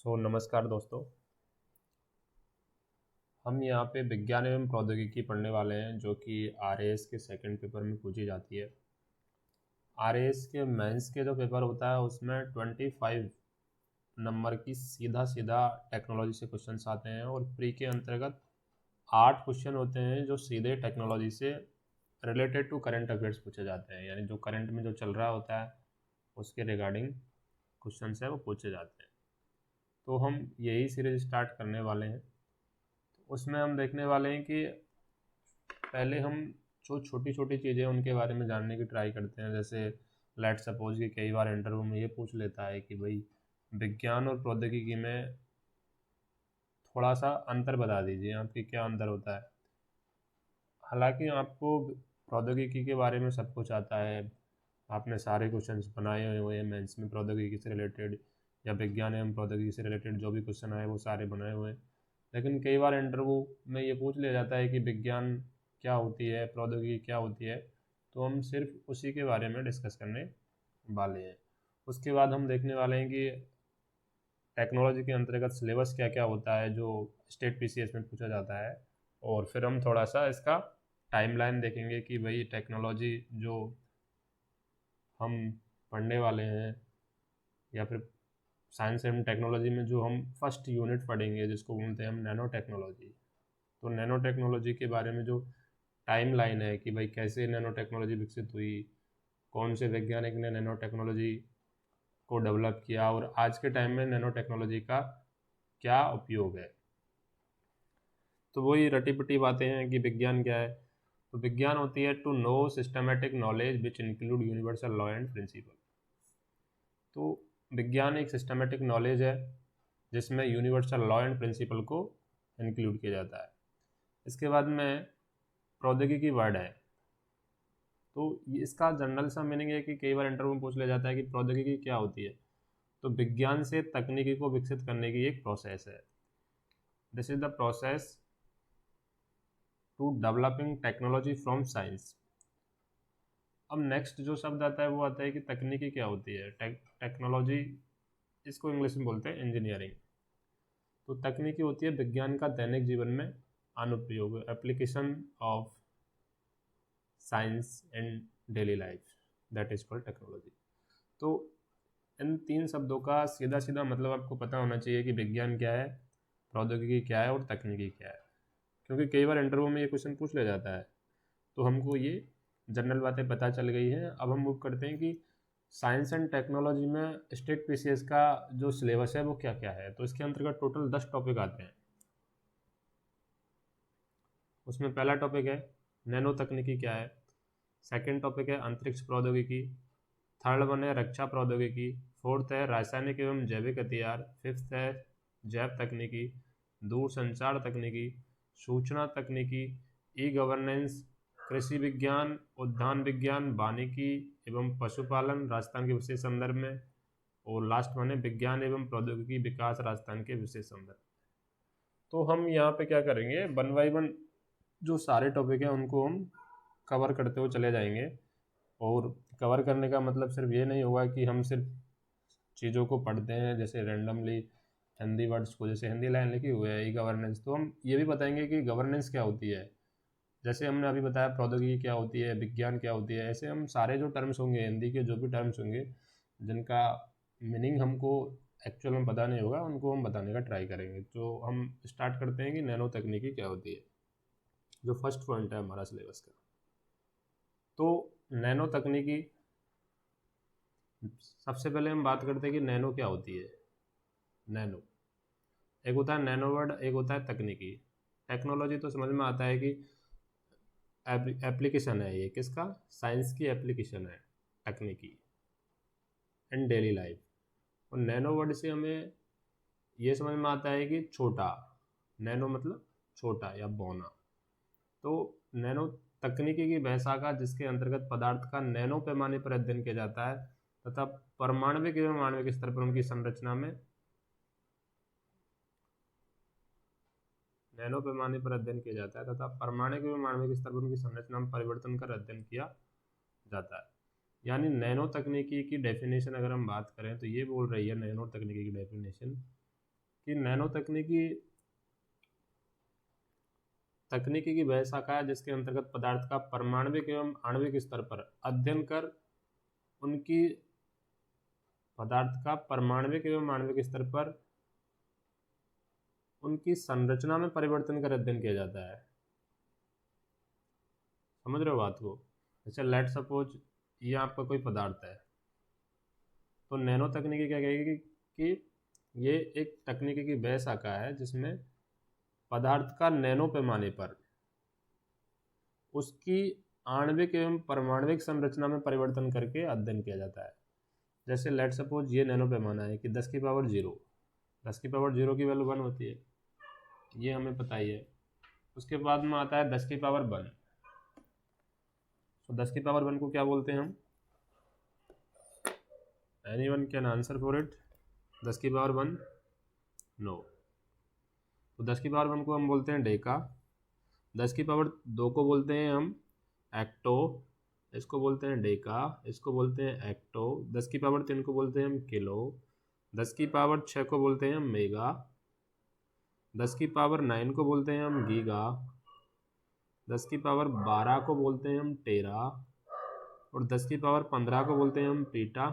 नमस्कार दोस्तों। हम यहाँ पे विज्ञान एवं प्रौद्योगिकी पढ़ने वाले हैं जो कि आरएएस के सेकंड पेपर में पूछी जाती है। आरएएस के मेंस के जो पेपर होता है उसमें 25 नंबर की सीधा सीधा टेक्नोलॉजी से क्वेश्चंस आते हैं और प्री के अंतर्गत 8 क्वेश्चन होते हैं जो सीधे टेक्नोलॉजी से रिलेटेड टू करंट अफेयर्स पूछे जाते हैं, यानी जो करंट में जो चल रहा होता है उसके रिगार्डिंग क्वेश्चंस है वो पूछे जाते हैं। तो हम यही सीरीज स्टार्ट करने वाले हैं। उसमें हम देखने वाले हैं कि पहले हम जो छोटी छोटी चीज़ें उनके बारे में जानने की ट्राई करते हैं। जैसे लेट सपोज कि कई बार इंटरव्यू में ये पूछ लेता है कि भाई विज्ञान और प्रौद्योगिकी में थोड़ा सा अंतर बता दीजिए, आपकी क्या अंतर होता है। हालांकि आपको प्रौद्योगिकी के बारे में सब कुछ आता है, आपने सारे क्वेश्चंस बनाए हुए हैं मेंस में प्रौद्योगिकी से रिलेटेड या विज्ञान एवं प्रौद्योगिकी से रिलेटेड जो भी क्वेश्चन आए वो सारे बनाए हुए हैं। लेकिन कई बार इंटरव्यू में ये पूछ लिया जाता है कि विज्ञान क्या होती है, प्रौद्योगिकी क्या होती है, तो हम सिर्फ उसी के बारे में डिस्कस करने वाले हैं। उसके बाद हम देखने वाले हैं कि टेक्नोलॉजी के अंतर्गत सिलेबस क्या क्या होता है जो स्टेट पीसीएस में पूछा जाता है, और फिर हम थोड़ा सा इसका टाइमलाइन देखेंगे कि भाई टेक्नोलॉजी जो हम पढ़ने वाले हैं या फिर साइंस एंड टेक्नोलॉजी में जो हम फर्स्ट यूनिट पढ़ेंगे जिसको बोलते हैं हम नैनो टेक्नोलॉजी, तो नैनो टेक्नोलॉजी के बारे में जो टाइम लाइन है कि भाई कैसे नैनो टेक्नोलॉजी विकसित हुई, कौन से वैज्ञानिक ने नैनो टेक्नोलॉजी को डेवलप किया और आज के टाइम में नैनो टेक्नोलॉजी का क्या उपयोग है। तो वही रटी पिटी बातें हैं कि विज्ञान क्या है। तो विज्ञान होती है to know systematic knowledge which include universal law and principle. तो विज्ञान एक सिस्टमेटिक नॉलेज है जिसमें यूनिवर्सल लॉ एंड प्रिंसिपल को इंक्लूड किया जाता है। इसके बाद में प्रौद्योगिकी वर्ड है, तो इसका जनरल सा मीनिंग है कि कई बार इंटरव्यू में पूछ लिया जाता है कि प्रौद्योगिकी क्या होती है। तो विज्ञान से तकनीकी को विकसित करने की एक प्रोसेस है। This is the process to developing technology from science. अब नेक्स्ट जो शब्द आता है वो आता है कि तकनीकी क्या होती है। टेक्नोलॉजी, इसको इंग्लिश में बोलते हैं इंजीनियरिंग। तो तकनीकी होती है विज्ञान का दैनिक जीवन में अनुप्रयोग, application of science and daily life, that is called technology. तो इन तीन शब्दों का सीधा सीधा मतलब आपको पता होना चाहिए कि विज्ञान क्या है, प्रौद्योगिकी क्या है और तकनीकी क्या है, क्योंकि कई बार इंटरव्यू में ये क्वेश्चन पूछ लिया जाता है। तो हमको ये जनरल बातें पता चल गई हैं। अब हम मूव करते हैं कि साइंस एंड टेक्नोलॉजी में स्टेट पीसीएस का जो सिलेबस है वो क्या क्या है। तो इसके अंतर्गत टोटल 10 टॉपिक आते हैं। उसमें पहला टॉपिक है नैनो तकनीकी क्या है, सेकंड टॉपिक है अंतरिक्ष प्रौद्योगिकी, थर्ड वन है रक्षा प्रौद्योगिकी, फोर्थ है रासायनिक एवं जैविक हथियार, फिफ्थ है जैव तकनीकी, दूर संचार तकनीकी, सूचना तकनीकी, ई गवर्नेंस, कृषि विज्ञान, उद्यान विज्ञान, वानिकी एवं पशुपालन राजस्थान के विशेष संदर्भ में, और लास्ट वन है विज्ञान एवं प्रौद्योगिकी विकास राजस्थान के विशेष संदर्भ। तो हम यहाँ पे क्या करेंगे, वन बाई वन जो सारे टॉपिक हैं उनको हम कवर करते हुए चले जाएंगे। और कवर करने का मतलब सिर्फ ये नहीं होगा कि हम सिर्फ चीज़ों को पढ़ते हैं जैसे रैंडमली हिंदी वर्ड्स को, जैसे हिंदी लाइन लिखी हुई है ई गवर्नेंस, तो हम ये भी बताएंगे कि गवर्नेंस क्या होती है। जैसे हमने अभी बताया प्रौद्योगिकी क्या होती है, विज्ञान क्या होती है, ऐसे हम सारे जो टर्म्स होंगे हिंदी के, जो भी टर्म्स होंगे जिनका मीनिंग हमको एक्चुअल में पता नहीं होगा उनको हम बताने का ट्राई करेंगे। तो हम स्टार्ट करते हैं कि नैनो तकनीकी क्या होती है, जो फर्स्ट पॉइंट है हमारा सिलेबस का। तो नैनो तकनीकी, सबसे पहले हम बात करते हैं कि नैनो क्या होती है। नैनो एक होता है नैनो वर्ड, एक होता है तकनीकी। टेक्नोलॉजी तो समझ में आता है कि एप्लीकेशन है, ये किसका, साइंस की एप्लीकेशन है तकनीकी एंड डेली लाइफ। और नैनो वर्ड से हमें ये समझ में आता है कि छोटा, नैनो मतलब छोटा या बौना। तो नैनो तकनीकी की वह शाखा जिसके अंतर्गत पदार्थ का नैनो पैमाने पर अध्ययन किया जाता है तथा परमाणविक एवं आणविक स्तर पर उनकी संरचना में नैनो पैमाने पर अध्ययन किया जाता है तथा परमाणु एवं आणविक स्तर पर उनकी संरचना में परिवर्तन कर अध्ययन किया जाता है। यानी नैनो तकनीकी की डेफिनेशन अगर हम बात करें तो ये बोल रही है नैनो तकनीकी की डेफिनेशन कि नैनो तकनीकी की वह शाखा है जिसके अंतर्गत पदार्थ का परमाणविक एवं आणविक स्तर पर अध्ययन कर उनकी पदार्थ का परमाणविक एवं आणविक स्तर पर उनकी संरचना में परिवर्तन कर अध्ययन किया जाता है। समझ रहे हो बात को? जैसे लेट सपोज ये आपका कोई पदार्थ है, तो नैनो तकनीकी क्या कहेगी कि ये एक तकनीकी की वह शाखा है जिसमें पदार्थ का नैनो पैमाने पर उसकी आणविक एवं परमाणविक संरचना में परिवर्तन करके अध्ययन किया जाता है। जैसे लेट सपोज ये नैनो पैमाना है कि 10 की पावर 0, 10 की पावर 0 की वैल्यू 1 होती है, ये हमें पता ही है। उसके बाद में आता है 10 की पावर 1। तो 10 की पावर 1 को क्या बोलते हैं हम? Anyone can answer for it? 10 की पावर 1? नो। तो 10 की पावर 1 को हम बोलते हैं डेका, 10 की पावर 2 को बोलते हैं हम एक्टो, इसको बोलते हैं डेका, इसको बोलते हैं एक्टो, 10 की पावर 3 को बोलते हैं हम किलो, 10 की पावर 6 को बोलते हैं हम मेगा, 10 की पावर 9 को बोलते हैं हम गीगा, 10 की पावर 12 को बोलते हैं हम टेरा, और 10 की पावर 15 को बोलते हैं हम पीटा,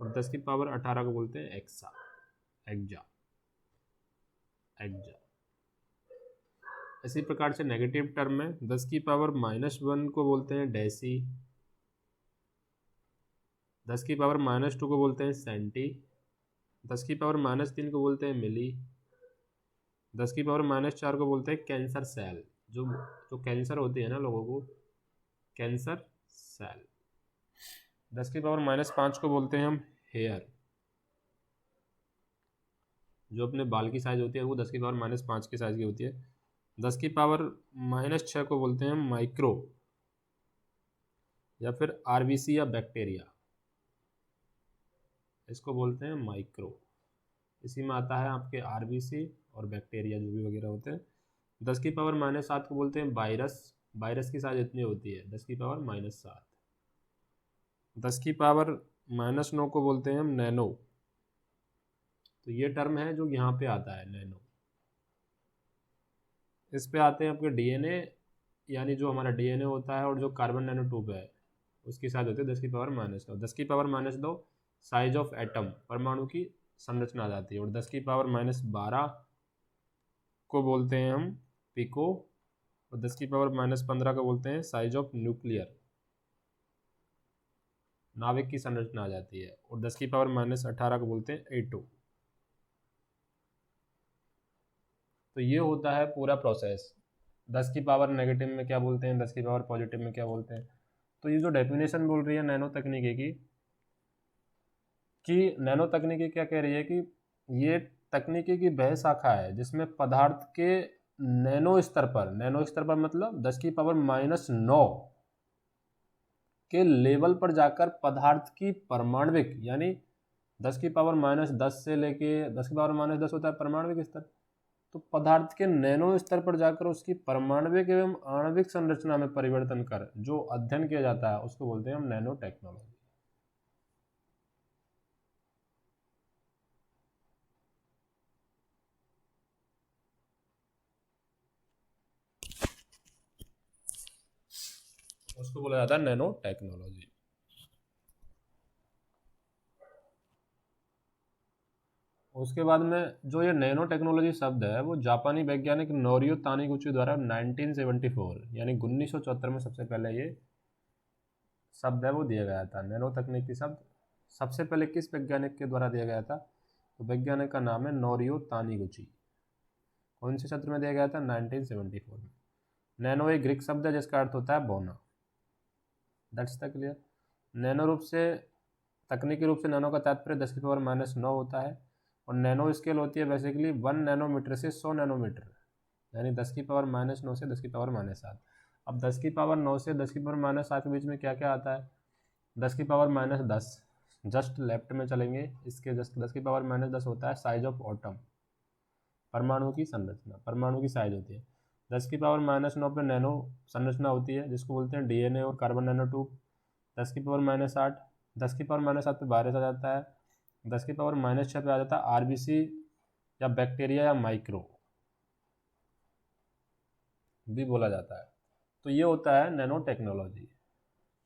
और 10 की पावर 18 को बोलते हैं एक्सा, एक्जा। इसी प्रकार से नेगेटिव टर्म में 10 की पावर -1 को बोलते हैं डेसी, 10 की पावर -2 को बोलते हैं सेंटी, 10 की पावर -3 को बोलते हैं मिली, 10 की पावर -4 को बोलते हैं कैंसर सेल। जो कैंसर होती है ना लोगों को, कैंसर सेल। 10 की पावर -5 को बोलते हैं हम हेयर, जो अपने बाल की साइज होती है वो 10 की पावर -5 की साइज की होती है। 10 की पावर -6 को बोलते हैं माइक्रो, या फिर आरबीसी या बैक्टीरिया, इसको बोलते हैं माइक्रो। इसी में आता है आपके आरबीसी और बैक्टीरिया जो भी वगैरह होते हैं। 10 की पावर -7 को बोलते हैं वायरस, वायरस की साइज इतनी होती है 10 की पावर -7। 10 की पावर -9 को बोलते हैं हम नैनो, तो ये टर्म है जो यहाँ पे आता है नैनो। इस पे आते हैं आपके डीएनए, यानी जो हमारा डीएनए होता है और जो कार्बन नैनो ट्यूब है उसकी साइज होती है 10 की पावर -9। 10 की पावर -2 साइज ऑफ एटम, परमाणु की संरचना आ जाती है। और 10 की पावर -12 को बोलते हैं हम पिको, और 10 की पावर -15 को बोलते हैं साइज ऑफ न्यूक्लियर, नाभिक की संरचना आ जाती है। और 10 की पावर -18 को बोलते हैं एटो। तो ये होता है पूरा प्रोसेस। 10 की पावर नेगेटिव में क्या बोलते हैं, 10 की पावर पॉजिटिव में क्या बोलते हैं। तो ये जो डेफिनेशन बोल रही है नैनो तकनीकी की, कि नैनो तकनीकी क्या कह रही है कि ये तकनीकी की वह शाखा है जिसमें पदार्थ के नैनो स्तर पर मतलब 10 की पावर -9 के लेवल पर जाकर पदार्थ की परमाणविक, यानी 10 की पावर -10 से लेके 10 की पावर -10 होता है परमाणविक स्तर, तो पदार्थ के नैनो स्तर पर जाकर उसकी परमाणविक एवं आणविक संरचना में परिवर्तन कर जो अध्ययन किया जाता है उसको बोलते हैं हम नैनो टेक्नोलॉजी। उसको बोला जाता है नैनो टेक्नोलॉजी। उसके बाद में जो ये नैनो टेक्नोलॉजी शब्द है वो जापानी वैज्ञानिक नोरियो तानीगुची द्वारा 1974 यानी 1974 में सबसे पहले ये शब्द है वो दिया गया था। नैनो तकनीकी शब्द सबसे पहले किस वैज्ञानिक के द्वारा दिया गया था? तो वैज्ञानिक का नाम है नोरियो तानीगुची। कौन से सत्र में दिया गया था? 1974 में। नैनो एक ग्रीक शब्द है जिसका अर्थ होता है बोना। That's the clear. नैनो रूप से, तकनीकी रूप से नैनो का तात्पर्य 10 की पावर -9 होता है, और नैनो स्केल होती है बेसिकली 1 नैनोमीटर से 100 नैनोमीटर, यानी 10 की पावर -9 से 10 की पावर -7। अब 10 की पावर 9 से 10 की पावर -7 के बीच में क्या क्या आता है? 10 की पावर -10 जस्ट लेफ्ट में चलेंगे, इसके जस्ट 10 की पावर -10 होता है साइज ऑफ एटम, परमाणु की संरचना, परमाणु की साइज होती है। 10 की पावर -9 पे नैनो संरचना होती है जिसको बोलते हैं डीएनए और कार्बन नैनो ट्यूब। 10 की पावर -8, 10 की पावर -7 पे वायरस आ जाता है। 10 की पावर -6 पे आ जाता है आरबीसी या बैक्टीरिया या माइक्रो भी बोला जाता है। तो ये होता है नैनो टेक्नोलॉजी।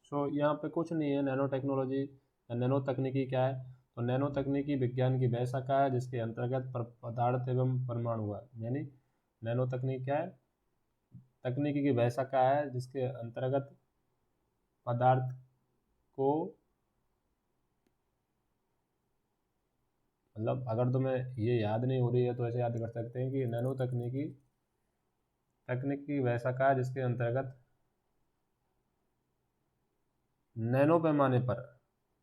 सो यहाँ पे कुछ नहीं है, नैनो टेक्नोलॉजी या नैनो तकनीकी क्या है? तो नैनो तकनीकी विज्ञान की वह शाखा है जिसके अंतर्गत पदार्थ एवं परमाणु है। यानी नैनो तकनीक क्या है? तकनीकी की वह शाखा है जिसके अंतर्गत पदार्थ को, मतलब अगर तुम्हें ये याद नहीं हो रही है तो ऐसे याद कर सकते हैं कि नैनो तकनीकी वह शाखा है जिसके अंतर्गत नैनो पैमाने पर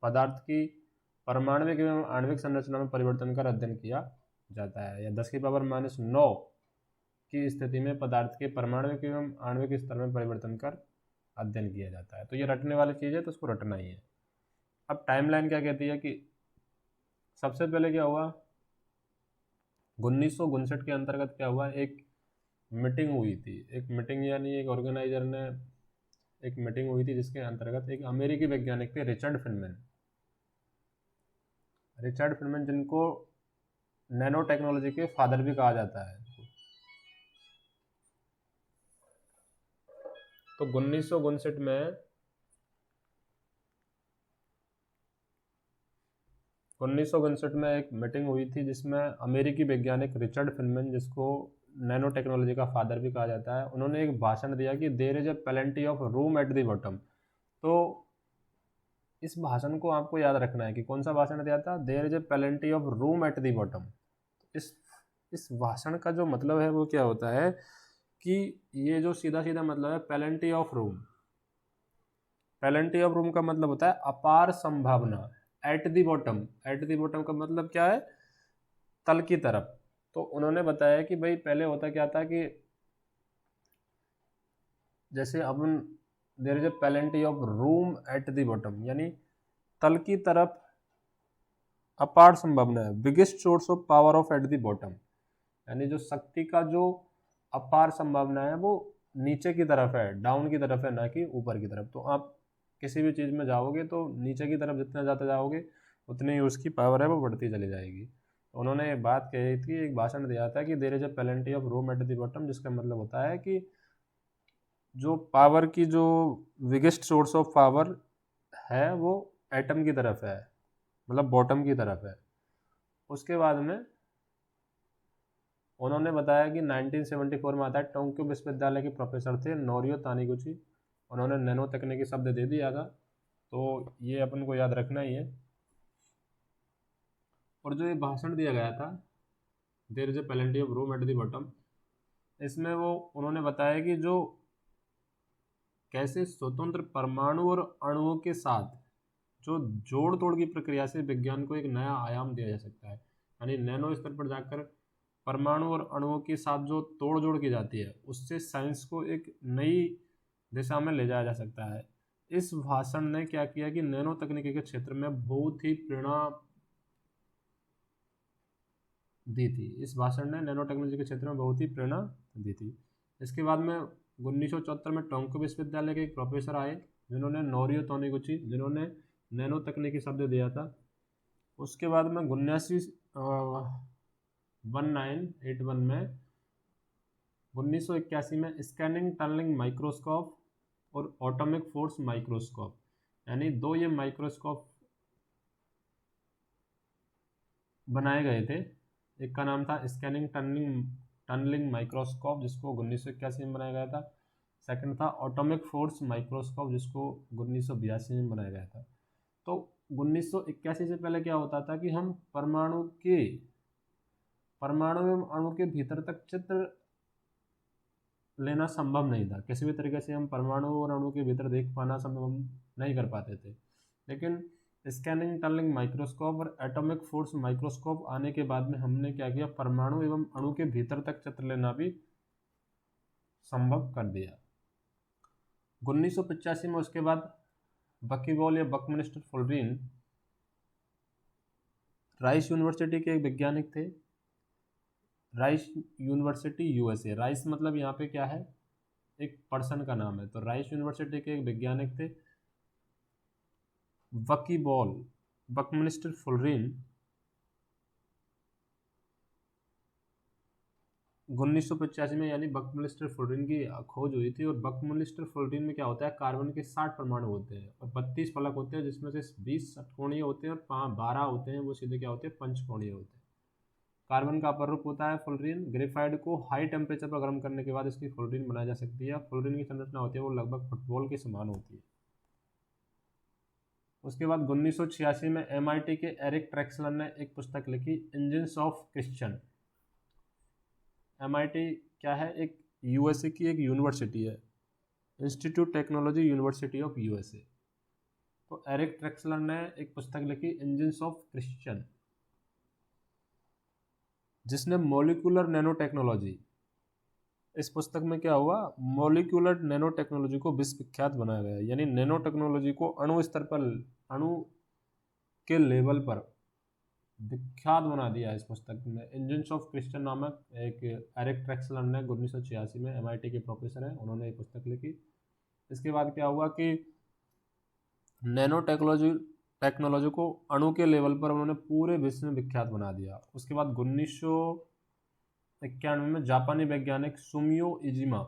पदार्थ की परमाणविक एवं आणविक संरचना में परिवर्तन कर अध्ययन किया जाता है, या 10⁻⁹ की स्थिति में पदार्थ के परमाणविक एवं आणविक स्तर में परिवर्तन कर अध्ययन किया जाता है। तो ये रटने वाली चीज़ है, तो उसको रटना ही है। अब टाइमलाइन क्या कहती है कि सबसे पहले क्या हुआ, 1959 के अंतर्गत क्या हुआ, एक मीटिंग हुई थी। एक मीटिंग यानी एक ऑर्गेनाइजर ने एक मीटिंग हुई थी जिसके अंतर्गत एक अमेरिकी वैज्ञानिक थे रिचर्ड फिनमैन जिनको नैनो टेक्नोलॉजी के फादर भी कहा जाता है। तो 1959 में 1959 में एक मीटिंग हुई थी जिसमें अमेरिकी वैज्ञानिक रिचर्ड फिनमैन, जिसको नैनो टेक्नोलॉजी का फादर भी कहा जाता है, उन्होंने एक भाषण दिया कि there is a plenty of room at the bottom. तो इस भाषण को आपको याद रखना है कि कौन सा भाषण दिया था, there is a plenty of room at the bottom. इस इस भाषण का जो मतलब है वो क्या होता है कि ये जो सीधा सीधा मतलब है plenty of room. Plenty of room का मतलब होता है अपार संभावना। एट द बॉटम का मतलब क्या है, तल की तरफ। तो उन्होंने बताया कि भाई पहले होता क्या था कि जैसे अपन there is a plenty of room at the bottom, यानी तल की तरफ अपार संभावना है। Biggest source of power of at the bottom, यानी जो शक्ति का जो अपार संभावना है वो नीचे की तरफ है, डाउन की तरफ है, ना कि ऊपर की तरफ। तो आप किसी भी चीज़ में जाओगे तो नीचे की तरफ जितना ज़्यादा जाओगे उतनी ही उसकी पावर है वो बढ़ती चली जाएगी। तो उन्होंने एक बात कही थी, एक भाषण दिया था कि there is a plenty of room at the bottom, जिसका मतलब होता है कि जो पावर की जो बिगेस्ट सोर्स ऑफ पावर है वो एटम की तरफ है, मतलब बॉटम की तरफ है। उसके बाद में उन्होंने बताया कि 1974 में आता है, टोक्यो विश्वविद्यालय के प्रोफेसर थे नोरियो तानीगुची, उन्होंने नैनो तकनीकी शब्द दे दिया था। तो ये अपन को याद रखना ही है। और जो ये भाषण दिया गया था there is a plenty of room at the bottom, इसमें वो उन्होंने बताया कि जो कैसे स्वतंत्र परमाणु और अणुओं के साथ जो जोड़ तोड़ की प्रक्रिया से विज्ञान को एक नया आयाम दिया जा सकता है। यानी नैनो स्तर पर जाकर परमाणु और अणुओं के साथ जो तोड़ जोड़ की जाती है उससे साइंस को एक नई दिशा में ले जाया जा सकता है। इस भाषण ने क्या किया कि नैनो तकनीकी के क्षेत्र में बहुत ही प्रेरणा दी थी। इस भाषण ने नैनो टेक्नोलॉजी के क्षेत्र में बहुत ही प्रेरणा दी थी। इसके बाद में 1974 में टोक्यो विश्वविद्यालय के एक प्रोफेसर आए जिन्होंने नोरियो तानीगुची, जिन्होंने नैनो तकनीकी शब्द दिया था। उसके बाद में 1981 में 1981 में स्कैनिंग टनलिंग माइक्रोस्कोप और ऑटोमिक फोर्स माइक्रोस्कोप, यानी दो ये माइक्रोस्कोप बनाए गए थे। एक का नाम था स्कैनिंग टनलिंग माइक्रोस्कोप जिसको 1981 में बनाया गया था। सेकंड था ऑटोमिक फोर्स माइक्रोस्कोप जिसको 1982 में बनाया गया था। तो 1981 से पहले क्या होता था कि हम परमाणु एवं अणु के भीतर तक चित्र लेना संभव नहीं था। किसी भी तरीके से हम परमाणु और अणु के भीतर देख पाना संभव नहीं कर पाते थे। लेकिन स्कैनिंग टनलिंग माइक्रोस्कोप और एटॉमिक फोर्स माइक्रोस्कोप आने के बाद में हमने क्या किया, परमाणु एवं अणु के भीतर तक चित्र लेना भी संभव कर दिया। 1985 में उसके बाद बकीबॉल या बकमिंस्टर फुलरिन राइस यूनिवर्सिटी के एक वैज्ञानिक थे। राइस यूनिवर्सिटी यूएसए, राइस मतलब यहाँ पे क्या है, एक पर्सन का नाम है। तो राइस यूनिवर्सिटी के एक वैज्ञानिक थे बकीबॉल बकमिंस्टर फुलरिन। 1985 में यानी बकमुलिस्टर फ्लोरीन की खोज हुई थी। और बकमुलिस्टर फ्लोरीन में क्या होता है, कार्बन के 60 परमाणु होते हैं और 32 फलक होते हैं, जिसमें से 20 षटकोणीय होते हैं और 12 होते हैं वो सीधे क्या होते हैं, पंचकोणीय होते हैं। कार्बन का अपर रूप होता है फ्लोरीन। ग्रेफाइट को हाई टेम्परेचर पर गर्म करने के बाद इसकी फ्लोरीन बनाई जा सकती है। फ्लोरीन की संरचना होती है वो लगभग फुटबॉल के समान होती है। उसके बाद 1986 में MIT के एरिक ट्रेक्सलर ने एक पुस्तक लिखी, इंजन्स ऑफ क्रिश्चियन। MIT क्या है, एक USA की एक यूनिवर्सिटी है, institute technology university of USA। तो एरिक ट्रेक्सलर ने एक पुस्तक लिखी, इंजन्स ऑफ क्रिश्चियन, जिसने मॉलिक्यूलर नैनो टेक्नोलॉजी, इस पुस्तक में क्या हुआ, मॉलिक्यूलर नैनो टेक्नोलॉजी को विश्वविख्यात बनाया गया। यानी नैनो टेक्नोलॉजी को अणु स्तर पर, अणु के लेवल पर विख्यात बना दिया है इस पुस्तक में। इंजन्स ऑफ क्रिश्चियन नामक एक एरिक ट्रेक्सलर ने 1986 में MIT के प्रोफेसर हैं, उन्होंने एक पुस्तक लिखी। इसके बाद क्या हुआ कि नैनो टेक्नोलॉजी को अणु के लेवल पर उन्होंने पूरे विश्व में विख्यात बना दिया। उसके बाद 1991 में जापानी वैज्ञानिक सुमियो इजिमा,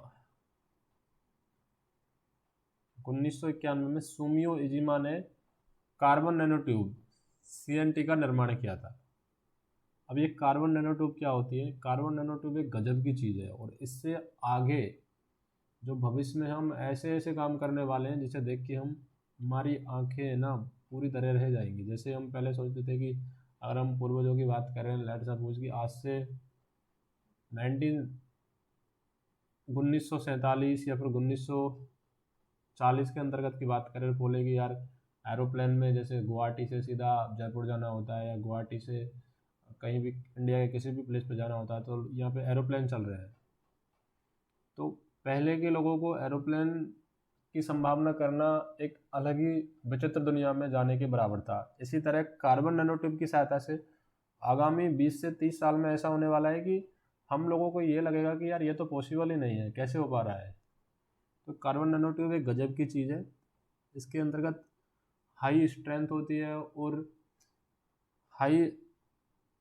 1991 में सुमियो इजिमा ने कार्बन नैनो ट्यूब CNT का निर्माण किया था। अब ये कार्बन नैनो ट्यूब क्या होती है, कार्बन नैनो ट्यूब एक गजब की चीज़ है और इससे आगे जो भविष्य में हम ऐसे ऐसे काम करने वाले हैं जिसे देख के हमारी आंखें ना पूरी तरह रह जाएंगी। जैसे हम पहले सोचते थे कि अगर हम पूर्वजों की बात करें, लेट्स सपोज कि आज से 1947 या फिर 1940 के अंतर्गत की बात करें, बोले कि यार एरोप्लेन में जैसे गुवाहाटी से सीधा जयपुर जाना होता है या गुवाहाटी से कहीं भी इंडिया के किसी भी प्लेस पे जाना होता है तो यहाँ पे एरोप्लेन चल रहे हैं। तो पहले के लोगों को एरोप्लेन की संभावना करना एक अलग ही विचित्र दुनिया में जाने के बराबर था। इसी तरह कार्बन नैनो ट्यूब की सहायता से आगामी 20 से 30 साल में ऐसा होने वाला है कि हम लोगों को ये लगेगा कि यार ये तो पॉसिबल ही नहीं है, कैसे हो पा रहा है। तो कार्बन नैनो ट्यूब एक गजब की चीज़ है। इसके अंतर्गत हाई स्ट्रेंथ होती है और हाई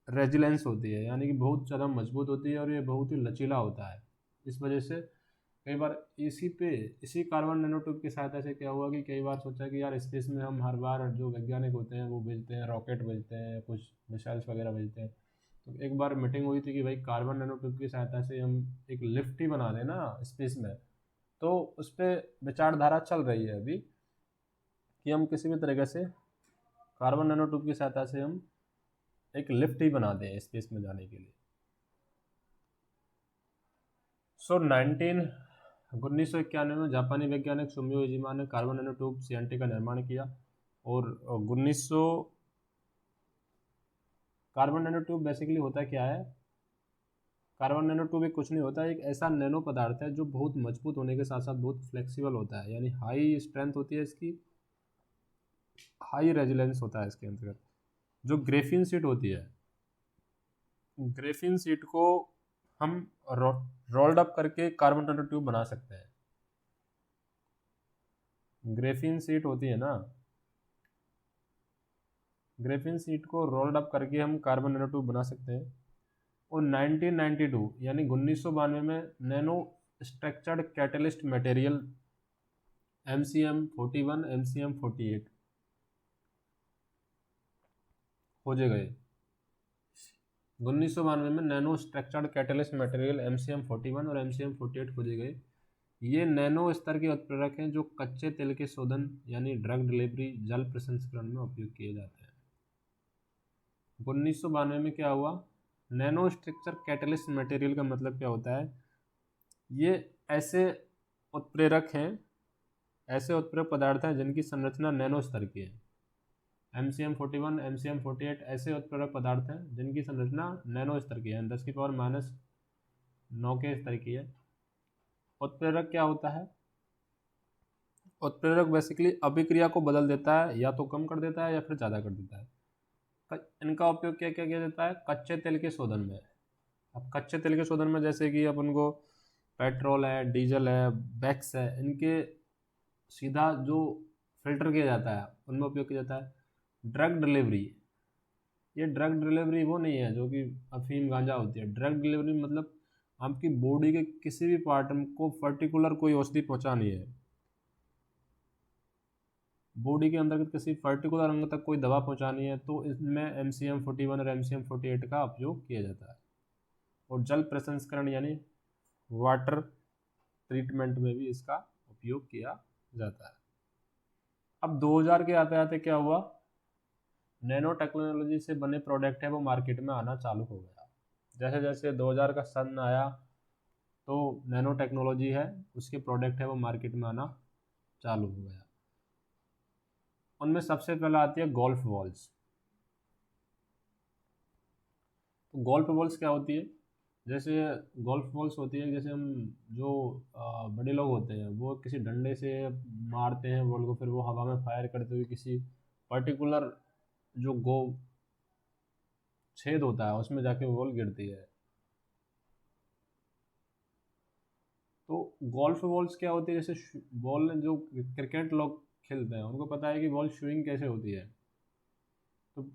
रेजिलेंस होती है, यानी कि बहुत ज़्यादा मजबूत होती है और ये बहुत ही लचीला होता है। इस वजह से कई बार इसी कार्बन नैनो ट्यूब की सहायता से क्या हुआ कि कई बार सोचा कि यार स्पेस में हम हर बार जो वैज्ञानिक होते हैं वो भेजते हैं, रॉकेट भेजते हैं, कुछ मिसाइल्स वगैरह भेजते हैं। तो एक बार मीटिंग हुई थी कि भाई कार्बन नैनो ट्यूब की सहायता से हम एक लिफ्ट ही बना दें ना स्पेस में। तो उस पर विचारधारा चल रही है अभी कि हम किसी भी तरीके से कार्बन नैनो ट्यूब की सहायता से हम एक लिफ्ट ही बना दें स्पेस में जाने के लिए। 1991 में जापानी वैज्ञानिक सुमियो इजिमा ने कार्बन नैनो ट्यूब CNT का निर्माण किया। और 1900 कार्बन नैनो ट्यूब बेसिकली होता क्या है, कार्बन नैनो ट्यूब एक कुछ नहीं होता, एक ऐसा नैनो पदार्थ है जो बहुत मजबूत होने के साथ साथ बहुत फ्लेक्सिबल होता है। यानी हाई स्ट्रेंथ होती है इसकी, हाई रेजिलेंस होता है इसके अंतर्गत। जो ग्रेफिन शीट होती है, ग्रेफिन शीट को हम रोल्ड अप करके कार्बन नैनो ट्यूब बना सकते हैं। ग्रेफिन शीट होती है ना, ग्रेफिन शीट को रोल्ड अप करके हम कार्बन नैनो ट्यूब बना सकते हैं। और 1992 यानी 1992 में nano structured catalyst material MCM41 MCM48 खोजे गए। 1992 में nano structured catalyst material MCM41 और MCM48 खोजे गए। ये नैनो स्तर के उत्प्रेरक हैं जो कच्चे तेल के शोधन यानी ड्रग डिलीवरी, जल प्रसंस्करण में उपयोग किए जाते हैं। 1992 में क्या हुआ, नैनो स्ट्रक्चर कैटलिस्ट मटेरियल का मतलब क्या होता है, ये ऐसे उत्प्रेरक हैं, ऐसे उत्प्रेरक पदार्थ हैं जिनकी संरचना नैनो स्तर की है। MCM41 MCM48 ऐसे उत्प्रेरक पदार्थ हैं जिनकी संरचना नैनो स्तर की है, 10⁻⁹ के स्तर की है। उत्प्रेरक क्या होता है, उत्प्रेरक बेसिकली अभिक्रिया को बदल देता है, या तो कम कर देता है या फिर ज़्यादा कर देता है। इनका उपयोग क्या क्या किया जाता है, कच्चे तेल के शोधन में। अब कच्चे तेल के शोधन में जैसे कि अपन को पेट्रोल है, डीजल है, वैक्स है, इनके सीधा जो फिल्टर किया जाता है उनमें उपयोग किया जाता है। ड्रग डिलीवरी, ये ड्रग डिलीवरी वो नहीं है जो कि अफीम गांजा होती है। ड्रग डिलीवरी मतलब आपकी बॉडी के किसी भी पार्ट को पर्टिकुलर कोई औषधि पहुंचानी है, बॉडी के अंतर्गत किसी पर्टिकुलर अंग तक कोई दवा पहुंचानी है, तो इसमें MCM 41 और MCM 48 का उपयोग किया जाता है। और जल प्रसंस्करण यानी वाटर ट्रीटमेंट में भी इसका उपयोग किया जाता है। अब 2000 के आते आते क्या हुआ, नैनो टेक्नोलॉजी से बने प्रोडक्ट है वो मार्केट में आना चालू हो गया। जैसे जैसे 2000 का सन आया तो नैनो टेक्नोलॉजी है उसके प्रोडक्ट है वो मार्केट में आना चालू हो गया। उनमें सबसे पहले आती है गोल्फ बॉल्स। तो गोल्फ बॉल्स क्या होती है, जैसे गोल्फ बॉल्स होती है, जैसे हम जो बड़े लोग होते हैं वो किसी डंडे से मारते हैं बॉल को, फिर वो हवा में फायर करते हुए किसी पर्टिकुलर जो गो छेद होता है उसमें जाके बॉल गिरती है। तो गोल्फ बॉल्स क्या होती है, जैसे बॉल जो क्रिकेट लोग खेलते हैं उनको पता है कि बॉल स्विंग कैसे होती है, तो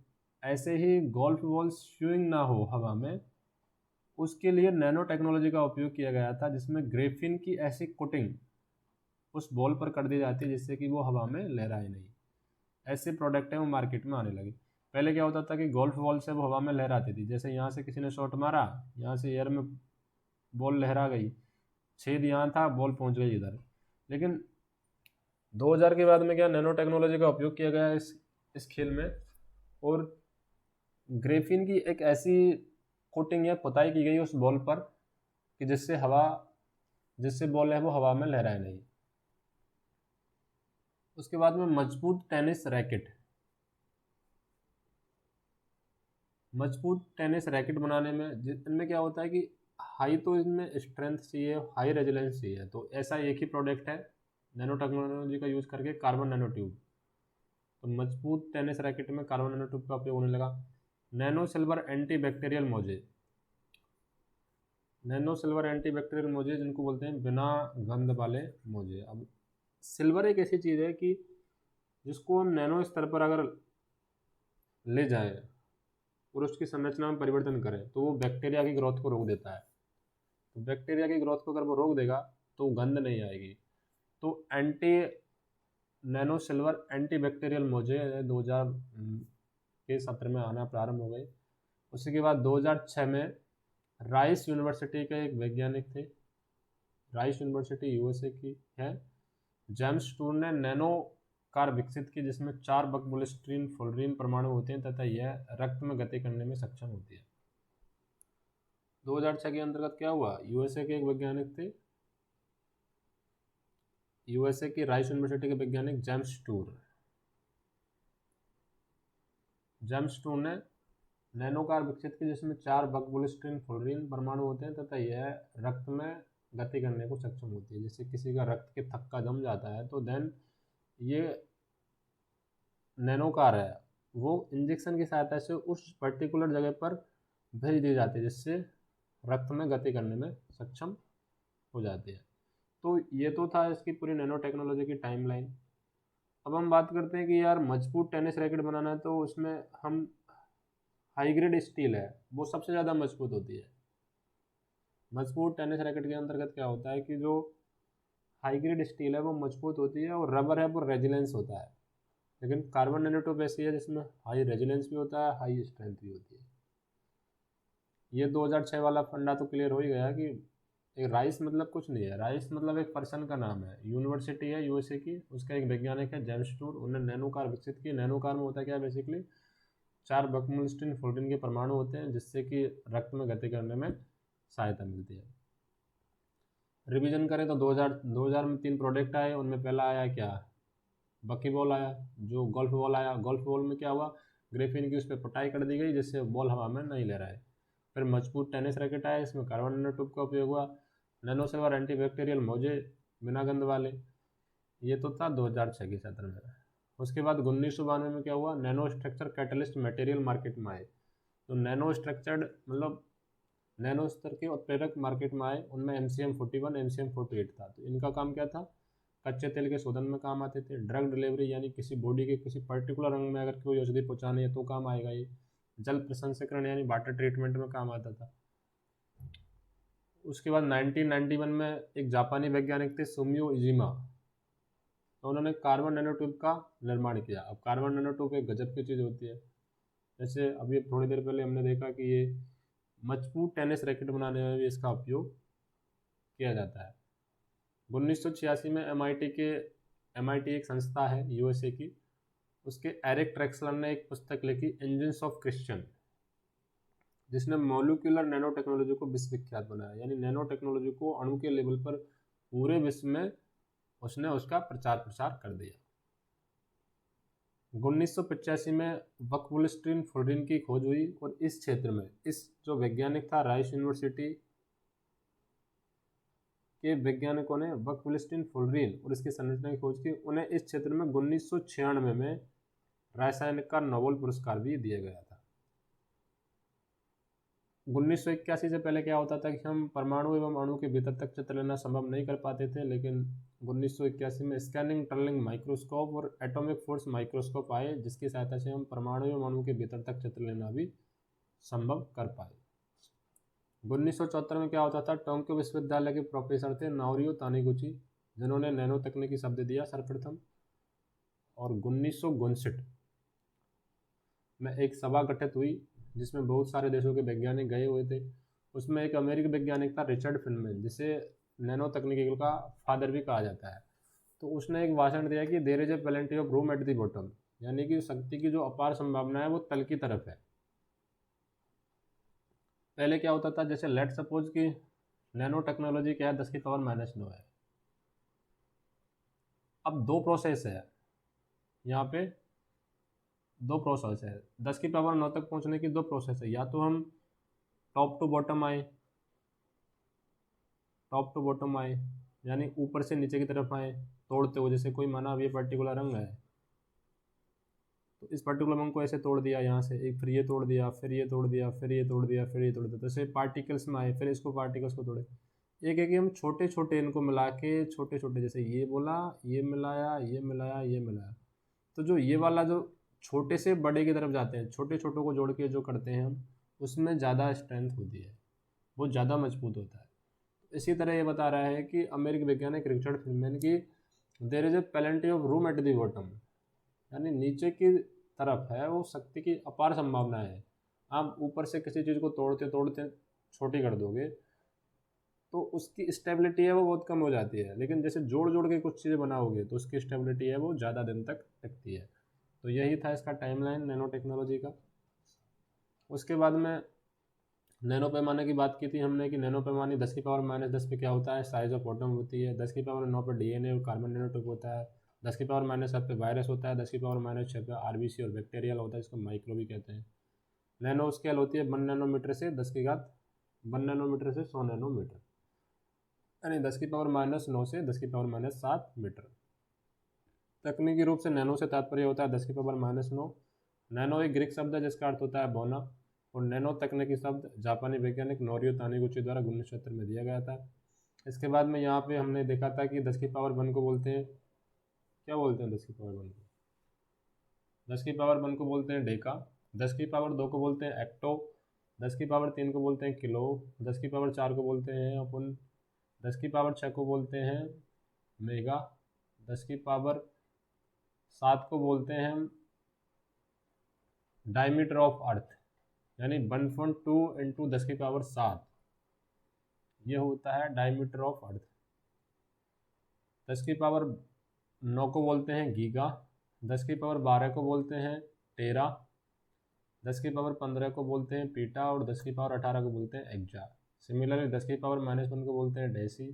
ऐसे ही गोल्फ बॉल स्विंग ना हो हवा में, उसके लिए नैनो टेक्नोलॉजी का उपयोग किया गया था, जिसमें ग्रेफिन की ऐसी कोटिंग उस बॉल पर कर दी जाती है जिससे कि वो हवा में लहराए नहीं। ऐसे प्रोडक्ट है वो मार्केट में आने लगे। पहले क्या होता था कि गोल्फ बॉल से वो हवा में लहराती थी, जैसे यहाँ से किसी ने शॉट मारा, यहाँ से एयर में बॉल लहरा गई, छेद यहाँ था, बॉल पहुँच गई इधर। लेकिन 2000 के बाद में क्या नैनो टेक्नोलॉजी का उपयोग किया गया इस खेल में, और ग्रेफिन की एक ऐसी कोटिंग या पुताई की गई उस बॉल पर कि जिससे बॉल है वो हवा में लहराए नहीं। उसके बाद में मजबूत टेनिस रैकेट। मजबूत टेनिस रैकेट बनाने में इनमें क्या होता है कि हाई तो इसमें स्ट्रेंथ चाहिए, हाई रेजिलेंस चाहिए, तो ऐसा एक ही प्रोडक्ट है नैनो टेक्नोलॉजी का यूज़ करके, कार्बन नैनो ट्यूब। तो मजबूत टेनिस रैकेट में कार्बन नैनो ट्यूब का उपयोग होने लगा। नैनो सिल्वर एंटी बैक्टीरियल मोजे। नैनो सिल्वर एंटी बैक्टीरियल मोजे जिनको बोलते हैं बिना गंध वाले मोजे। अब सिल्वर एक ऐसी चीज़ है कि जिसको हम नैनो स्तर पर अगर ले जाएं और उसकी संरचना में परिवर्तन करें तो वो बैक्टीरिया की ग्रोथ को रोक देता है। तो बैक्टीरिया की ग्रोथ को अगर वो रोक देगा तो गंध नहीं आएगी। तो anti nano silver anti bacterial मोजे 2000 के सत्र में आना प्रारंभ हो गए। उसी के बाद 2006 में राइस यूनिवर्सिटी के एक वैज्ञानिक थे, राइस यूनिवर्सिटी यूएसए की है, जेम्स टूर ने नैनो कार विकसित की जिसमें 4 बकबुलिस्ट्रीन फ्लोरीन परमाणु होते हैं तथा यह रक्त में गति करने में सक्षम होती है। 2006 के अंतर्गत क्या हुआ, यूएसए के एक वैज्ञानिक थे, यूएसए की राइस यूनिवर्सिटी के वैज्ञानिक जेम्स टूर ने नैनो कार विकसित की जिसमें 4 बकबुलिस्ट्रीन फ्लोरीन परमाणु होते हैं तथा यह रक्त में गति करने को सक्षम होती है। जैसे किसी का रक्त के थक्का जम जाता है तो देन ये नैनो कार है वो इंजेक्शन की सहायता से उस पर्टिकुलर जगह पर भेज दी जाती है जिससे रक्त में गति करने में सक्षम हो जाती है। तो ये तो था इसकी पूरी नैनो टेक्नोलॉजी की टाइमलाइन। अब हम बात करते हैं कि यार मजबूत टेनिस रैकेट बनाना है तो उसमें हम हाई ग्रेड स्टील है वो सबसे ज़्यादा मजबूत होती है। मजबूत टेनिस रैकेट के अंतर्गत क्या होता है कि जो हाई ग्रेड स्टील है वो मजबूत होती है और रबर है वो रेजिलेंस होता है। लेकिन कार्बन नैनोट्यूब ऐसी है जिसमें हाई रेजिलेंस भी होता है, हाई स्ट्रेंथ भी होती है। ये 2006 वाला फंडा तो क्लियर हो ही गया कि एक राइस मतलब कुछ नहीं है, राइस मतलब एक पर्सन का नाम है, यूनिवर्सिटी है यूएसए की, उसका एक वैज्ञानिक है जेम्स टूर, उन्होंने नैनो कार विकसित की। नैनो कार में होता है क्या, बेसिकली 4 बकमुलिस्टिन फ्लोरीन के परमाणु होते हैं जिससे कि रक्त में गति करने में सहायता मिलती है। रिवीजन करें तो 2000 में 3 प्रोडक्ट आए, उनमें पहला आया क्या, बकी बॉल आया, जो गोल्फ बॉल आया। गोल्फ बॉल में क्या हुआ, ग्रेफिन की उस पर पटाई कर दी गई जिससे बॉल हवा में नहीं ले रहा है। फिर मजबूत टेनिस रैकेट आया, इसमें कार्बन नैनो ट्यूब का उपयोग हुआ। नैनो सिल्वर एंटीबैक्टीरियल मोजे बिना गंध वाले, ये तो था 2006 के सत्र में। उसके बाद 1992 में क्या हुआ, nano structure catalyst material market में आए। तो नैनो स्ट्रक्चर्ड मतलब नैनो स्तर के उत्प्रेरक मार्केट में आए, उनमें MCM 41 MCM 48 था। तो इनका काम क्या था, कच्चे तेल के शोधन में काम आते थे, ड्रग डिलीवरी यानी किसी बॉडी के किसी पर्टिकुलर अंग में अगर कोई औषधि पहुंचानी है तो काम आएगा ये, जल प्रसंस्करण यानी वाटर ट्रीटमेंट में काम आता था। उसके बाद 1991 में एक जापानी वैज्ञानिक थे सुमियो इजिमा, तो उन्होंने कार्बन नैनो ट्यूब का निर्माण किया। अब कार्बन नैनो ट्यूब एक गजब की चीज़ होती है। जैसे अभी थोड़ी देर पहले हमने देखा कि ये मजबूत टेनिस रैकेट बनाने में भी इसका उपयोग किया जाता है। 1986 में एमआईटी एक संस्था है यूएसए की, उसके एरिक ट्रेक्सलर ने एक पुस्तक लिखी इंजन्स ऑफ क्रिश्चियन, जिसने मॉलिक्यूलर नैनो टेक्नोलॉजी को विश्वविख्यात बनाया। यानी नैनो टेक्नोलॉजी को अणु के लेवल पर पूरे विश्व में उसने उसका प्रचार प्रसार कर दिया। 1985 में वक्फुलस्टीन फुलरिन की खोज हुई और इस क्षेत्र में इस जो वैज्ञानिक था राइस यूनिवर्सिटी के वैज्ञानिकों ने वक्फुलस्टीन फुलरिन और इसकी संरचना की खोज की। उन्हें इस क्षेत्र में 1996 में रासायनिक का नोबेल पुरस्कार भी दिया गया था। 1981 से पहले क्या होता था कि हम परमाणु एवं अणु के भीतर तक चित्र लेना संभव नहीं कर पाते थे, लेकिन 1981 में स्कैनिंग टनलिंग माइक्रोस्कोप और एटॉमिक फोर्स माइक्रोस्कोप आए, जिसकी सहायता से हम परमाणु एवं अणु के भीतर तक चित्र लेना भी संभव कर पाए। 1974 में क्या होता था, टोक्यो विश्वविद्यालय के प्रोफेसर थे नाओरियो तानीगुची, जिन्होंने नैनो तकनीकी शब्द दिया सर्वप्रथम। और 1959 में एक सभा गठित हुई जिसमें बहुत सारे देशों के वैज्ञानिक गए हुए थे। उसमें एक अमेरिकी वैज्ञानिक था रिचर्ड फिनमैन, जिसे नैनो तकनीकी का फादर भी कहा जाता है। तो उसने एक भाषण दिया कि there is a plenty of room at the bottom, यानी कि शक्ति की जो अपार संभावना है वो तल की तरफ है। पहले क्या होता था, जैसे लेट सपोज कि नैनो टेक्नोलॉजी क्या है, 10⁻⁻9 है। अब दो प्रोसेस है यहाँ पे, दो प्रोसेस है 10⁻9 तक पहुँचने की, दो प्रोसेस है। या तो हम टॉप टू बॉटम आए, यानी ऊपर से नीचे की तरफ आए तोड़ते हुए। जैसे कोई माना अब ये पर्टिकुलर रंग है तो इस पर्टिकुलर रंग को ऐसे तोड़ दिया यहाँ से, एक फिर ये तोड़ दिया, फिर ये तोड़ दिया, फिर ये तोड़ दिया, फिर ये तोड़ दिया। जैसे पार्टिकल्स में आए, फिर इसको पार्टिकल्स को तोड़े। एक एक हम छोटे छोटे इनको मिला के छोटे छोटे, जैसे ये बोला, ये मिलाया, ये मिलाया, ये मिलाया, तो जो ये वाला जो छोटे से बड़े की तरफ जाते हैं, छोटे छोटों को जोड़ के जो करते हैं हम, उसमें ज़्यादा स्ट्रेंथ होती है, वो ज़्यादा मजबूत होता है। इसी तरह ये बता रहा है कि अमेरिकी वैज्ञानिक रिचर्ड फिनमैन की there is a plenty of room at the bottom, यानी नीचे की तरफ है वो शक्ति की अपार संभावना है। आप ऊपर से किसी चीज़ को तोड़ते तोड़ते छोटी कर दोगे तो उसकी स्टेबिलिटी है वो बहुत कम हो जाती है, लेकिन जैसे जोड़ जोड़ के कुछ चीज़ें बनाओगे तो उसकी स्टेबिलिटी है वो ज़्यादा दिन तक टिकती है। तो यही था इसका टाइमलाइन नैनो टेक्नोलॉजी का। उसके बाद में नैनो पैमाने की बात की थी हमने कि नैनो पैमाने 10⁻⁻10 पे क्या होता है, साइज ऑफ एटम होती है। 10⁻9 पे डीएनए और कार्बन नैनोट्यूब होता है। 10⁻7 पे वायरस होता है। 10⁻6 पे आरबीसी और बैक्टीरियल होता है, इसको माइक्रो भी कहते हैं। नैनो स्केल होती है 1 नैनोमीटर से 1 नैनोमीटर से 100 नैनोमीटर, यानी 10⁻9 से 10⁻7 मीटर। तकनीकी रूप से नैनो से तात्पर्य होता है 10⁻9। नैनो एक ग्रीक शब्द है जिसका अर्थ होता है बोना, और नैनो तकनीकी शब्द जापानी वैज्ञानिक नोरियो तानीगुची द्वारा 1970 में दिया गया था। इसके बाद में यहाँ पे हमने देखा था कि 10⁻1 को बोलते हैं, क्या बोलते हैं 10⁻1 को? 10⁻1 को बोलते हैं डेका। 10⁻2 को बोलते हैं एक्टो। 10⁻3 को बोलते हैं किलो। 10⁻4 को बोलते हैं अपन। 10⁻6 को बोलते हैं मेगा। 10⁻7 को बोलते हैं डायमीटर ऑफ अर्थ, यानी 1.2 इंटू 10⁻7, ये होता है डायमीटर ऑफ अर्थ। 10⁻9 को बोलते हैं गीगा। 10⁻12 को बोलते हैं टेरा। 10⁻15 को बोलते हैं पीटा, और 10⁻18 को बोलते हैं एक्जा। सिमिलरली 10⁻−1 को बोलते हैं डेसी।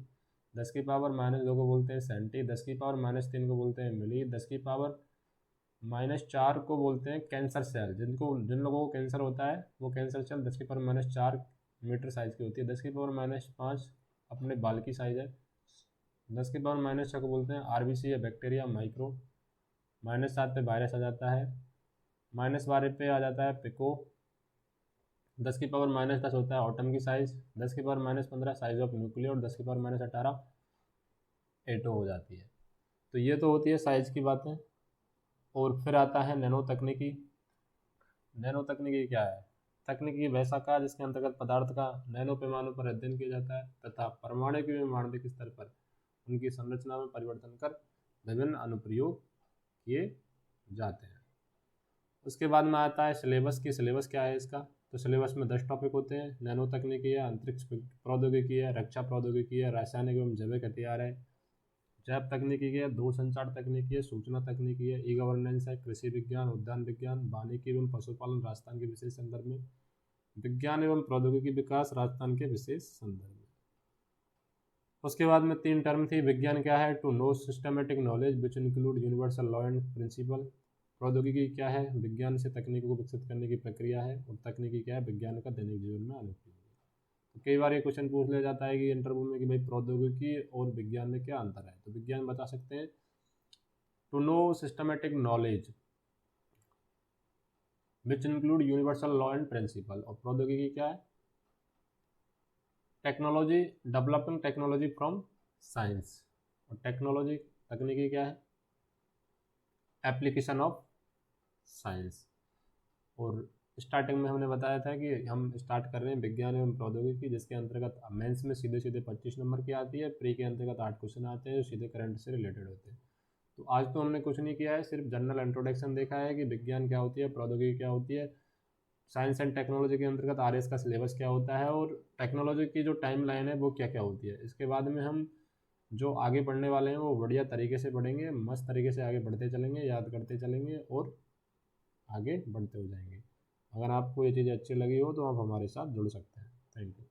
10⁻−2 को बोलते हैं सेंटी। 10⁻−3 को बोलते हैं मिली। 10⁻4 को बोलते हैं कैंसर सेल, जिन लोगों को कैंसर होता है वो कैंसर सेल 10⁻4 मीटर साइज़ की होती है। 10⁻5 अपने बाल की साइज़ है। 10⁻6 को बोलते हैं आरबीसी या बैक्टीरिया माइक्रो। -7 पे वायरस आ जाता है। -12 पे आ जाता है पिको। 10⁻−10 होता है ऑटम की साइज़। 10⁻−15 साइज ऑफ न्यूक्लियर, और 10⁻18 एटो हो जाती है। तो ये तो होती है साइज़ की बातें। और फिर आता है नैनो तकनीकी। नैनो तकनीकी क्या है? तकनीकी वह शाखा जिसके अंतर्गत पदार्थ का नैनो पैमानों पर अध्ययन किया जाता है तथा परमाणु एवं आणविक स्तर पर उनकी संरचना में परिवर्तन कर विभिन्न अनुप्रयोग किए जाते हैं। उसके बाद में आता है सिलेबस की। सिलेबस क्या है इसका? तो सिलेबस में 10 टॉपिक होते हैं। नैनो तकनीकी है, अंतरिक्ष प्रौद्योगिकी है, रक्षा प्रौद्योगिकी है, रासायनिक एवं जैविक हथियार है, जैव तकनीकी है, दूरसंचार तकनीकी है, सूचना तकनीकी है, ई गवर्नेंस है, कृषि विज्ञान, उद्यान विज्ञान, वानिकी एवं पशुपालन राजस्थान के विशेष संदर्भ में, विज्ञान एवं प्रौद्योगिकी विकास राजस्थान के विशेष संदर्भ में। उसके बाद में 3 टर्म थी। विज्ञान क्या है? To know systematic knowledge which include universal law and principle. प्रौद्योगिकी क्या है? विज्ञान से तकनीकों को विकसित करने की प्रक्रिया है। और तकनीकी क्या है? विज्ञान का दैनिक जीवन में अनुप्रयोग है। तो कई बार ये क्वेश्चन पूछ लिया जाता है कि इंटरव्यू में कि भाई प्रौद्योगिकी और विज्ञान में क्या अंतर है। तो विज्ञान बता सकते हैं to know systematic knowledge which include universal law and principle. और प्रौद्योगिकी क्या है? Technology, developing technology from science. और टेक्नोलॉजी तकनीकी क्या है? Application of science. और स्टार्टिंग में हमने बताया था कि हम स्टार्ट कर रहे हैं विज्ञान एवं प्रौद्योगिकी, जिसके अंतर्गत मेंस में सीधे सीधे 25 नंबर की आती है, प्री के अंतर्गत 8 क्वेश्चन आते हैं जो सीधे करंट से रिलेटेड होते हैं। तो आज तो हमने कुछ नहीं किया है, सिर्फ जनरल इंट्रोडक्शन देखा है कि विज्ञान क्या होती है, प्रौद्योगिकी क्या होती है, साइंस एंड टेक्नोलॉजी के अंतर्गत आरएस का सिलेबस क्या होता है, और टेक्नोलॉजी की जो टाइम लाइन है वो क्या क्या होती है। इसके बाद में हम जो आगे पढ़ने वाले हैं वो बढ़िया तरीके से पढ़ेंगे, मस्त तरीके से आगे बढ़ते चलेंगे, याद करते चलेंगे और आगे बढ़ते हो जाएंगे। अगर आपको ये चीज़ अच्छी लगी हो तो आप हमारे साथ जुड़ सकते हैं। Thank you.